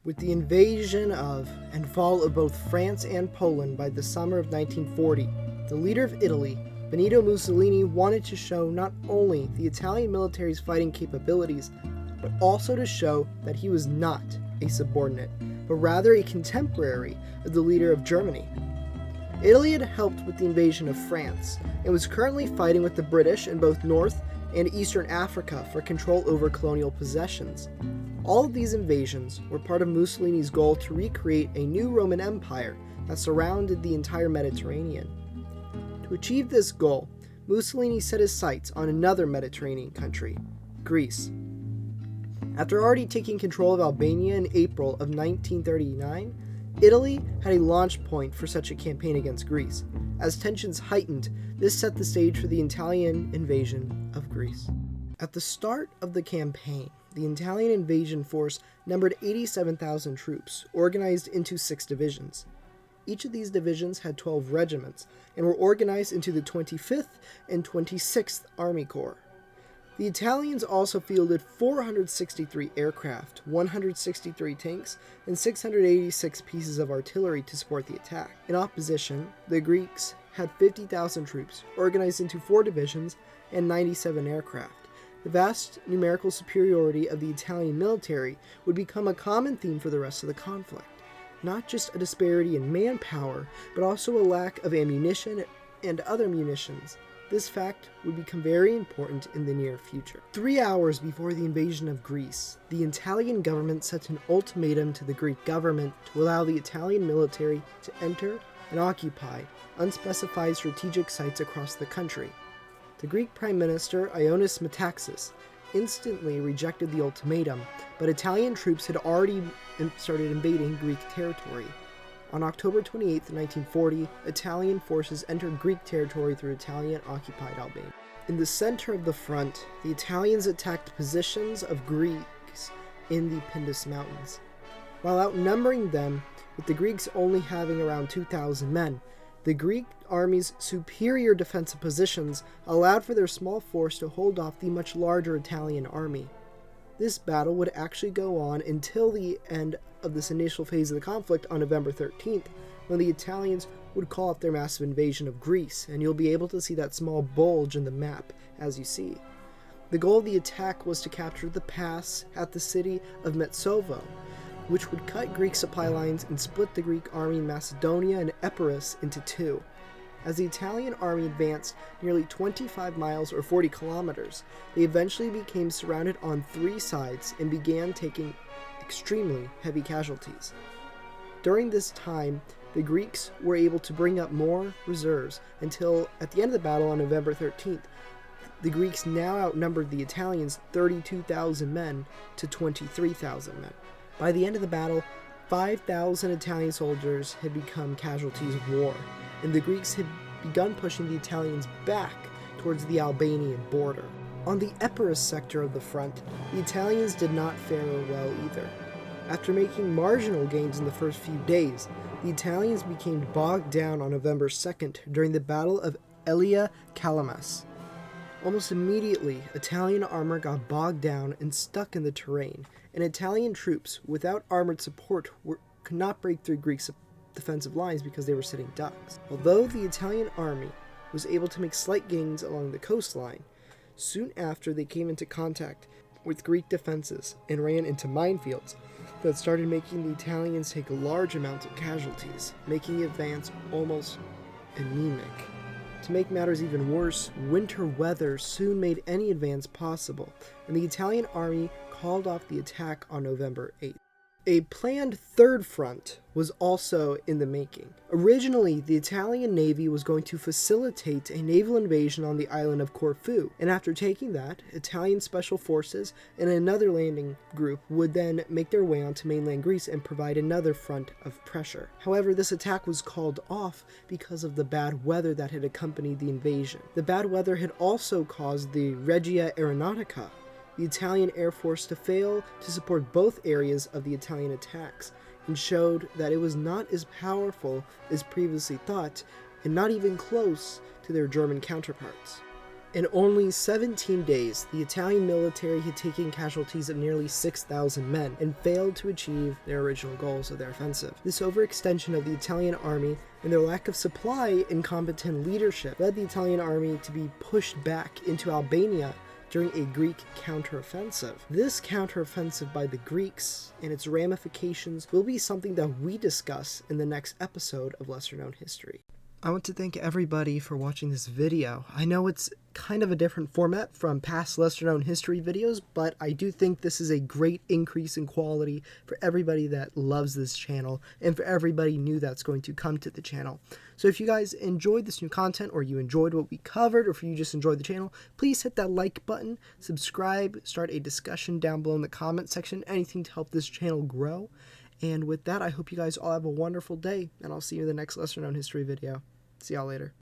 With the invasion of and fall of both France and Poland by the summer of 1940, the leader of Italy, Benito Mussolini, wanted to show not only the Italian military's fighting capabilities, but also to show that he was not a subordinate, but rather a contemporary of the leader of Germany. Italy had helped with the invasion of France and was currently fighting with the British in both North and Eastern Africa for control over colonial possessions. All of these invasions were part of Mussolini's goal to recreate a new Roman Empire that surrounded the entire Mediterranean. To achieve this goal, Mussolini set his sights on another Mediterranean country, Greece. After already taking control of Albania in April of 1939, Italy had a launch point for such a campaign against Greece. As tensions heightened, this set the stage for the Italian invasion of Greece. At the start of the campaign, the Italian invasion force numbered 87,000 troops, organized into 6 divisions. Each of these divisions had 12 regiments, and were organized into the 25th and 26th Army Corps. The Italians also fielded 463 aircraft, 163 tanks, and 686 pieces of artillery to support the attack. In opposition, the Greeks had 50,000 troops, organized into 4 divisions, and 97 aircraft. The vast numerical superiority of the Italian military would become a common theme for the rest of the conflict. Not just a disparity in manpower, but also a lack of ammunition and other munitions. This fact would become very important in the near future. 3 hours before the invasion of Greece, the Italian government sent an ultimatum to the Greek government to allow the Italian military to enter and occupy unspecified strategic sites across the country. The Greek Prime Minister Ioannis Metaxas instantly rejected the ultimatum, but Italian troops had already started invading Greek territory. On October 28, 1940, Italian forces entered Greek territory through Italian-occupied Albania. In the center of the front, the Italians attacked positions of Greeks in the Pindus Mountains. While outnumbering them, with the Greeks only having around 2,000 men, the Greek army's superior defensive positions allowed for their small force to hold off the much larger Italian army. This battle would actually go on until the end of this initial phase of the conflict on November 13th, when the Italians would call off their massive invasion of Greece, and you'll be able to see that small bulge in the map as you see. The goal of the attack was to capture the pass at the city of Metsovo, which would cut Greek supply lines and split the Greek army in Macedonia and Epirus into 2. As the Italian army advanced nearly 25 miles or 40 kilometers, they eventually became surrounded on 3 sides and began taking extremely heavy casualties. During this time, the Greeks were able to bring up more reserves until, at the end of the battle on November 13th, the Greeks now outnumbered the Italians 32,000 men to 23,000 men. By the end of the battle, 5,000 Italian soldiers had become casualties of war, and the Greeks had begun pushing the Italians back towards the Albanian border. On the Epirus sector of the front, the Italians did not fare well either. After making marginal gains in the first few days, the Italians became bogged down on November 2nd during the Battle of Alia Kalamas. Almost immediately, Italian armor got bogged down and stuck in the terrain, and Italian troops without armored support could not break through Greek defensive lines because they were sitting ducks. Although the Italian army was able to make slight gains along the coastline, soon after they came into contact with Greek defenses and ran into minefields that started making the Italians take large amounts of casualties, making the advance almost anemic. To make matters even worse, winter weather soon made any advance possible, and the Italian army called off the attack on November 8th. A planned third front was also in the making. Originally, the Italian Navy was going to facilitate a naval invasion on the island of Corfu, and after taking that, Italian Special Forces and another landing group would then make their way onto mainland Greece and provide another front of pressure. However, this attack was called off because of the bad weather that had accompanied the invasion. The bad weather had also caused the Regia Aeronautica, the Italian Air Force, to fail to support both areas of the Italian attacks, and showed that it was not as powerful as previously thought, and not even close to their German counterparts. In only 17 days, the Italian military had taken casualties of nearly 6,000 men and failed to achieve their original goals of their offensive. This overextension of the Italian army and their lack of supply and competent leadership led the Italian army to be pushed back into Albania during a Greek counteroffensive. This counteroffensive by the Greeks and its ramifications will be something that we discuss in the next episode of Lesser Known History. I want to thank everybody for watching this video. I know it's kind of a different format from past lesser known history videos, but I do think this is a great increase in quality for everybody that loves this channel and for everybody new that's going to come to the channel. So if you guys enjoyed this new content, or you enjoyed what we covered, or if you just enjoyed the channel, please hit that like button, subscribe, start a discussion down below in the comment section, anything to help this channel grow. And with that, I hope you guys all have a wonderful day, and I'll see you in the next lesser known history video. See y'all later.